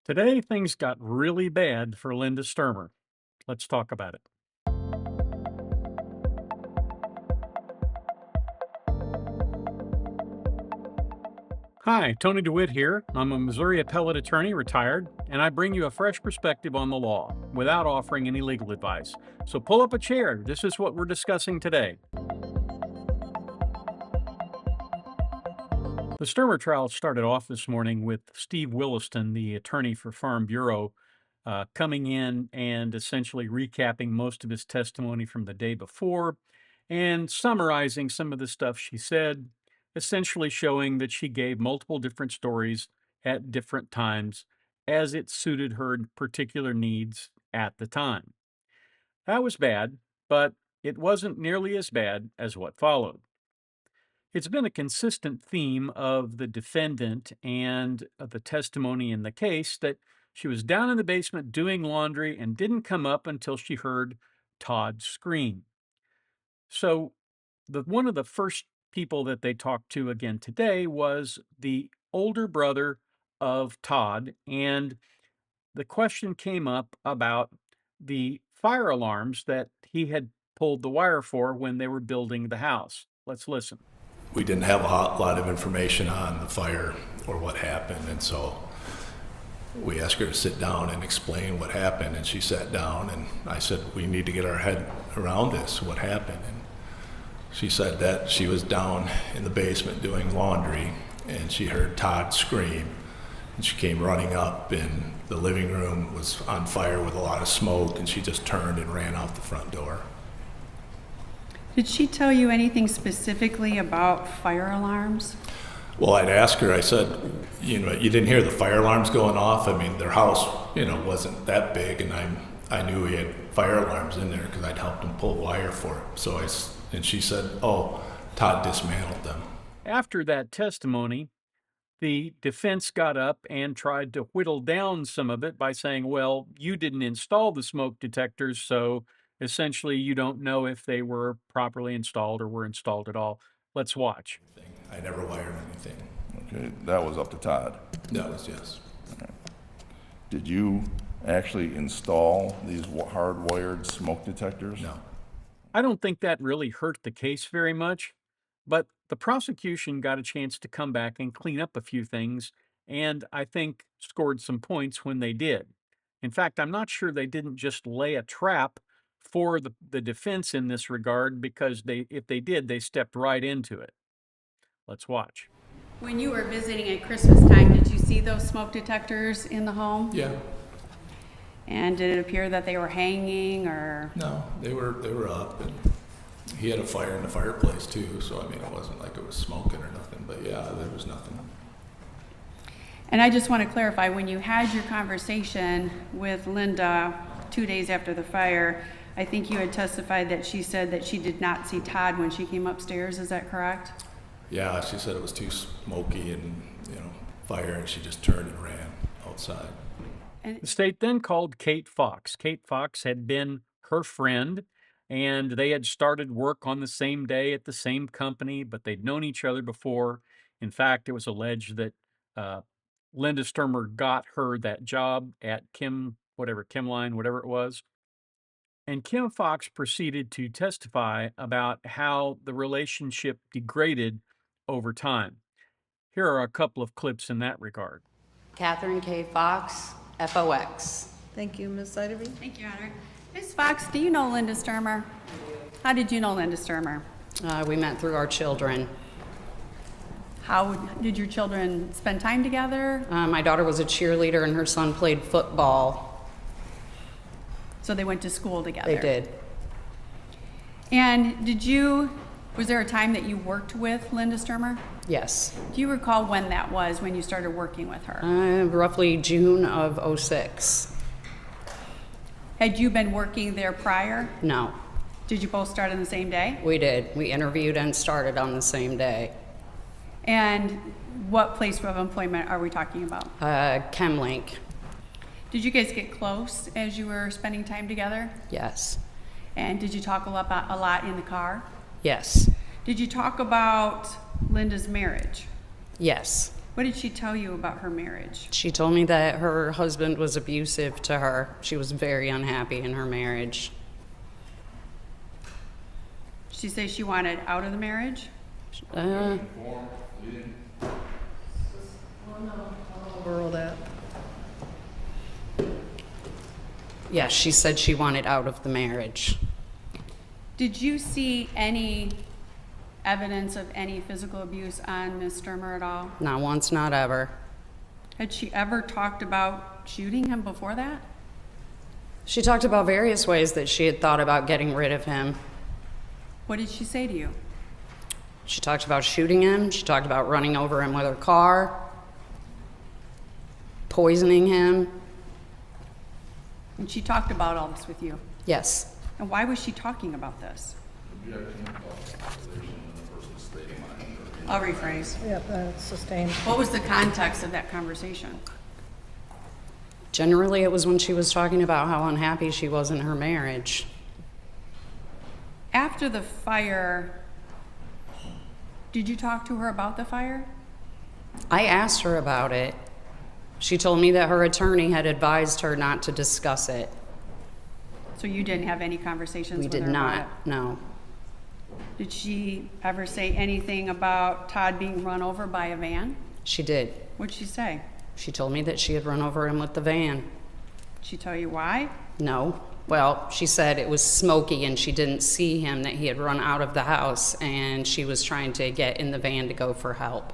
Today, things got really bad for Linda Stermer. Let's talk about it. Hi, Tony DeWitt here. I'm a Missouri appellate attorney, retired, and I bring you a fresh perspective on the law without offering any legal advice. So pull up a chair. This is what we're discussing today. The Stermer trial started off this morning with Steve Williston, the attorney for Farm Bureau, coming in and essentially recapping most of his testimony from the day before and summarizing some of the stuff she said, essentially showing that she gave multiple different stories at different times as it suited her particular needs at the time. That was bad, but it wasn't nearly as bad as what followed. It's been a consistent theme of the defendant and of the testimony in the case that she was down in the basement doing laundry and didn't come up until she heard Todd scream. So, one of the first people that they talked to again today was the older brother of Todd, and the question came up about the fire alarms that he had pulled the wire for when they were building the house. Let's listen. We didn't have a lot of information on the fire or what happened, and so we asked her to sit down and explain what happened, and she sat down, and I said, we need to get our head around this, what happened. And she said that she was down in the basement doing laundry, and she heard Todd scream, and she came running up, and the living room was on fire with a lot of smoke, and she just turned and ran out the front door. Did she tell you anything specifically about fire alarms? Well, I'd ask her, I said, you didn't hear the fire alarms going off? I mean, their house, wasn't that big, and I knew he had fire alarms in there because I'd helped him pull wire for it. And she said, oh, Todd dismantled them. After that testimony, the defense got up and tried to whittle down some of it by saying, well, you didn't install the smoke detectors, so essentially you don't know if they were properly installed or were installed at all. Let's watch. I never wired anything. Okay, that was up to Todd. That was, yes. Did you actually install these hardwired smoke detectors? No. I don't think that really hurt the case very much, but the prosecution got a chance to come back and clean up a few things, and I think scored some points when they did. In fact, I'm not sure they didn't just lay a trap for the defense in this regard, because if they did, they stepped right into it. Let's watch. When you were visiting at Christmas time, did you see those smoke detectors in the home? Yeah. And did it appear that they were hanging or? No, they were up, and he had a fire in the fireplace too, so I mean, it wasn't like it was smoking or nothing, but yeah, there was nothing. And I just want to clarify, when you had your conversation with Linda 2 days after the fire, I think you had testified that she said that she did not see Todd when she came upstairs. Is that correct? Yeah, she said it was too smoky and, fire, and she just turned and ran outside. The state then called Kate Fox. Kate Fox had been her friend, and they had started work on the same day at the same company, but they'd known each other before. In fact, it was alleged that Linda Stermer got her that job at Chemline, whatever it was. And Kim Fox proceeded to testify about how the relationship degraded over time. Here are a couple of clips in that regard. Catherine K. Fox, FOX. Thank you, Ms. Siderby. Thank you, Honor. Ms. Fox, do you know Linda Stermer? How did you know Linda Stermer? We met through our children. How did your children spend time together? My daughter was a cheerleader and her son played football. So they went to school together? They did. And was there a time that you worked with Linda Stermer? Yes. Do you recall when that was, when you started working with her? Roughly June of '06. Had you been working there prior? No. Did you both start on the same day? We did. We interviewed and started on the same day. And what place of employment are we talking about? Chemlink. Did you guys get close as you were spending time together? Yes. And did you talk a lot in the car? Yes. Did you talk about Linda's marriage? Yes. What did she tell you about her marriage? She told me that her husband was abusive to her. She was very unhappy in her marriage. She said she wanted out of the marriage? Uh, Rural that. yeah, she said she wanted out of the marriage. Did you see any evidence of any physical abuse on Ms. Stermer at all? Not once, not ever. Had she ever talked about shooting him before that? She talked about various ways that she had thought about getting rid of him. What did she say to you? She talked about shooting him. She talked about running over him with her car, poisoning him. And she talked about all this with you. Yes. And why was she talking about this? I'll rephrase. Yep, that's sustained. What was the context of that conversation? Generally, it was when she was talking about how unhappy she was in her marriage. After the fire, did you talk to her about the fire? I asked her about it. She told me that her attorney had advised her not to discuss it. So you didn't have any conversations We with her did about not, it? no. Did she ever say anything about Todd being run over by a van? She did. What'd she say? She told me that she had run over him with the van. Did she tell you why? No. Well, she said it was smoky and she didn't see him, that he had run out of the house, and she was trying to get in the van to go for help.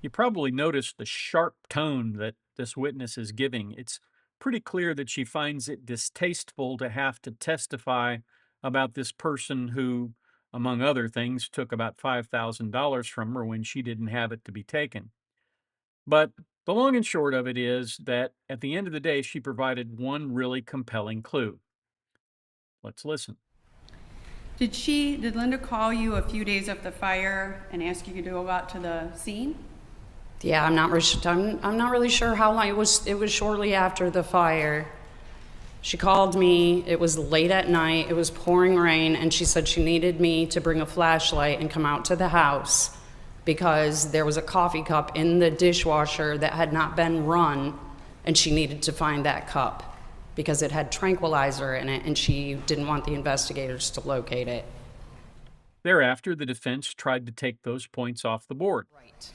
You probably noticed the sharp tone that this witness is giving. It's pretty clear that she finds it distasteful to have to testify about this person who, among other things, took about $5,000 from her when she didn't have it to be taken. But the long and short of it is that at the end of the day, she provided one really compelling clue. Let's listen. Did Linda call you a few days after the fire and ask you to go out to the scene? Yeah, I'm not really sure how long. It was shortly after the fire. She called me. It was late at night. It was pouring rain, and she said she needed me to bring a flashlight and come out to the house because there was a coffee cup in the dishwasher that had not been run, and she needed to find that cup because it had tranquilizer in it, and she didn't want the investigators to locate it. Thereafter, the defense tried to take those points off the board. Right.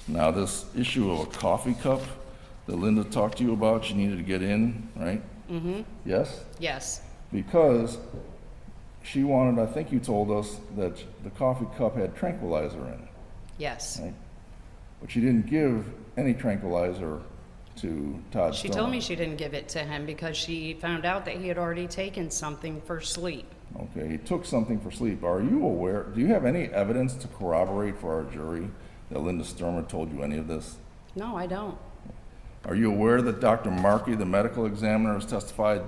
Now, this issue of a coffee cup that Linda talked to you about, she needed to get in, right? Mm-hmm. Yes? Yes. Because she wanted, I think you told us that the coffee cup had tranquilizer in it, Yes. right? But she didn't give any tranquilizer to Todd She Stermer. told me she didn't give it to him because she found out that he had already taken something for sleep. Okay, he took something for sleep. Are you aware, do you have any evidence to corroborate for our jury that Linda Stermer told you any of this? No, I don't. Are you aware that Dr. Markey, the medical examiner, has testified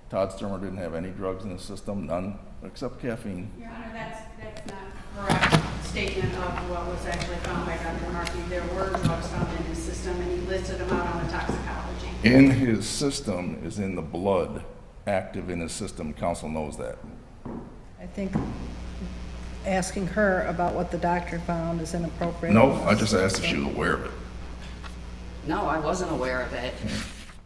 Todd Stermer didn't have any drugs in his system, none, except caffeine? Your Honor, that's not correct statement of what was actually found by Dr. Markey. There were drugs found in his system, and he listed them out on the toxicology. In his system is in the blood, active in his system. Counsel knows that. I think asking her about what the doctor found is inappropriate. No, I just asked if she was aware of it. No, I wasn't aware of it.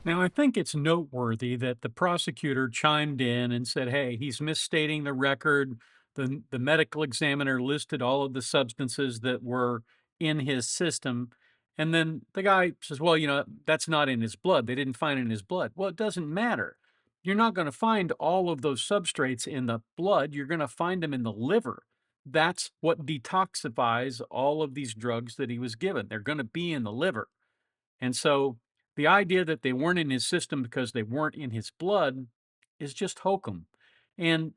Now, I think it's noteworthy that the prosecutor chimed in and said, hey, he's misstating the record. The medical examiner listed all of the substances that were in his system. And then the guy says, well, that's not in his blood. They didn't find it in his blood. Well, it doesn't matter. You're not going to find all of those substrates in the blood. You're going to find them in the liver. That's what detoxifies all of these drugs that he was given. They're going to be in the liver. And so the idea that they weren't in his system because they weren't in his blood is just hokum. And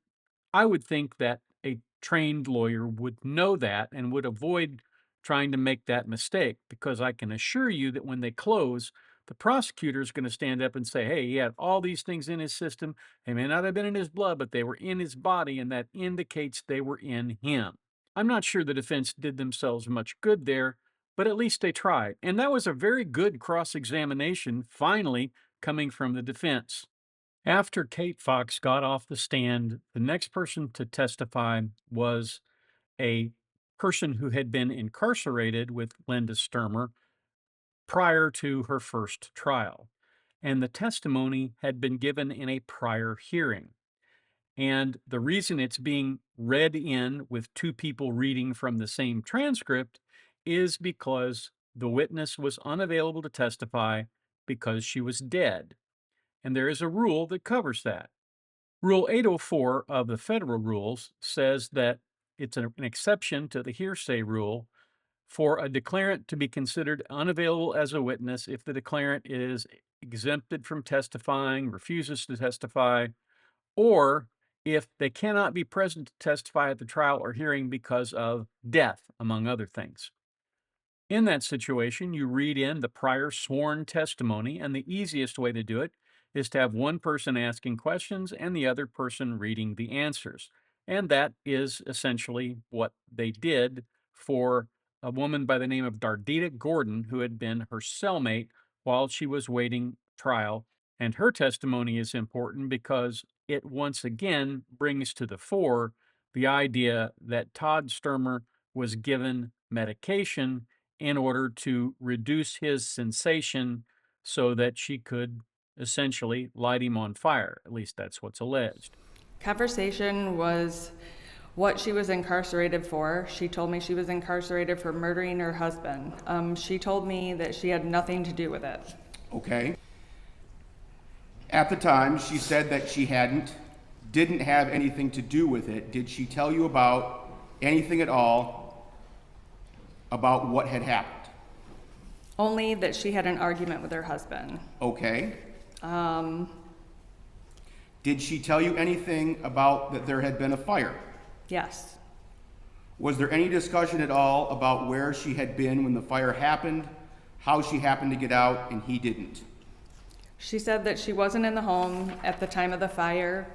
I would think that a trained lawyer would know that and would avoid trying to make that mistake, because I can assure you that when they close, the prosecutor is going to stand up and say, hey, he had all these things in his system. They may not have been in his blood, but they were in his body, and that indicates they were in him. I'm not sure the defense did themselves much good there, but at least they tried. And that was a very good cross-examination, finally, coming from the defense. After Kate Fox got off the stand, the next person to testify was a person who had been incarcerated with Linda Stermer prior to her first trial. And the testimony had been given in a prior hearing. And the reason it's being read in with two people reading from the same transcript is because the witness was unavailable to testify because she was dead. And there is a rule that covers that. Rule 804 of the federal rules says that it's an exception to the hearsay rule for a declarant to be considered unavailable as a witness if the declarant is exempted from testifying, refuses to testify, or if they cannot be present to testify at the trial or hearing because of death, among other things. In that situation, you read in the prior sworn testimony, and the easiest way to do it is to have one person asking questions and the other person reading the answers. And that is essentially what they did for a woman by the name of Dardita Gordon, who had been her cellmate while she was waiting trial. And her testimony is important because it once again brings to the fore the idea that Todd Stermer was given medication in order to reduce his sensation so that she could essentially light him on fire. At least that's what's alleged. Conversation was what she was incarcerated for. She told me she was incarcerated for murdering her husband. She told me that she had nothing to do with it. Okay. At the time, she said that she didn't have anything to do with it. Did she tell you about anything at all about what had happened? Only that she had an argument with her husband. Okay. Did she tell you anything about that there had been a fire? Yes. Was there any discussion at all about where she had been when the fire happened, how she happened to get out, and he didn't? She said that she wasn't in the home at the time of the fire,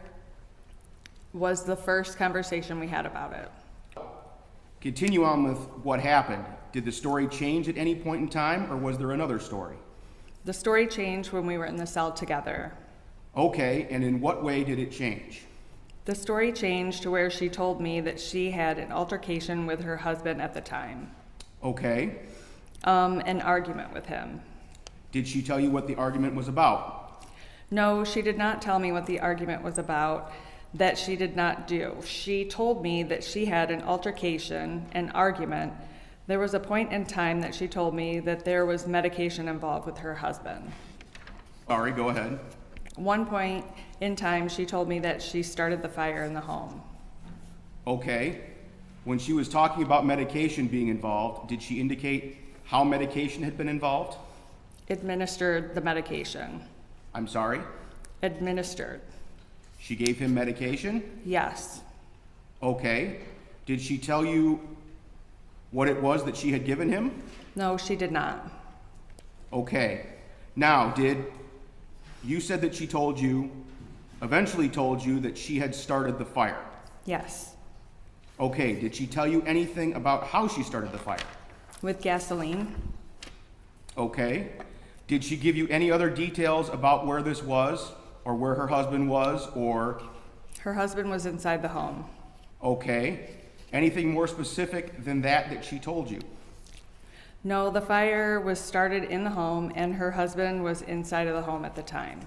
was the first conversation we had about it. Continue on with what happened. Did the story change at any point in time, or was there another story? The story changed when we were in the cell together. Okay, and in what way did it change? The story changed to where she told me that she had an altercation with her husband at the time. Okay. An argument with him. Did she tell you what the argument was about? No, she did not tell me what the argument was about. That she did not do. She told me that she had an altercation, an argument. There was a point in time that she told me that there was medication involved with her husband. Sorry, go ahead. One point in time, she told me that she started the fire in the home. Okay. When she was talking about medication being involved, did she indicate how medication had been involved? Administered the medication. I'm sorry? Administered. She gave him medication? Yes. Okay. Did she tell you what it was that she had given him? No, she did not. Okay. Now, you said that she eventually told you that she had started the fire? Yes. Okay. Did she tell you anything about how she started the fire? With gasoline. Okay. Did she give you any other details about where this was, or where her husband was, or? Her husband was inside the home. Okay. Anything more specific than that she told you? No, the fire was started in the home and her husband was inside of the home at the time.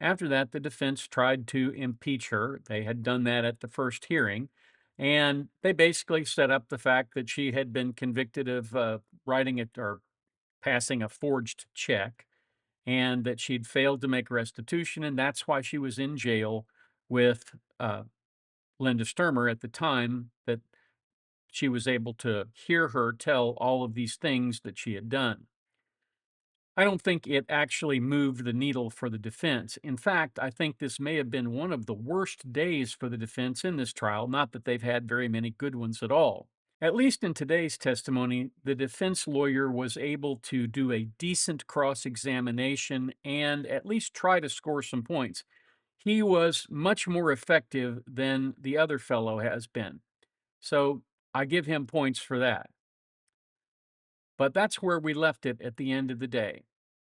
After that, the defense tried to impeach her. They had done that at the first hearing, and they basically set up the fact that she had been convicted of writing it or passing a forged check, and that she'd failed to make restitution, and that's why she was in jail with Linda Stermer at the time that she was able to hear her tell all of these things that she had done. I don't think it actually moved the needle for the defense. In fact, I think this may have been one of the worst days for the defense in this trial, not that they've had very many good ones at all. At least in today's testimony, the defense lawyer was able to do a decent cross-examination and at least try to score some points. He was much more effective than the other fellow has been. So I give him points for that. But that's where we left it at the end of the day.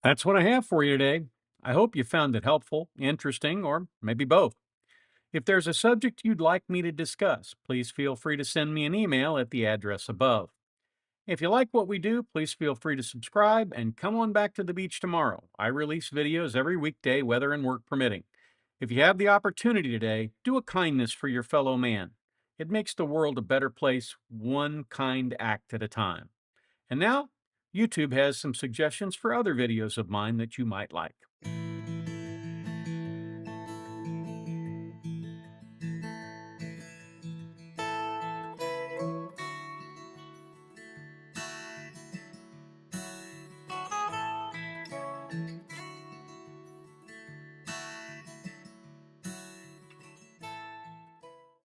That's what I have for you today. I hope you found it helpful, interesting, or maybe both. If there's a subject you'd like me to discuss, please feel free to send me an email at the address above. If you like what we do, please feel free to subscribe and come on back to the beach tomorrow. I release videos every weekday, weather and work permitting. If you have the opportunity today, do a kindness for your fellow man. It makes the world a better place, one kind act at a time. And now, YouTube has some suggestions for other videos of mine that you might like.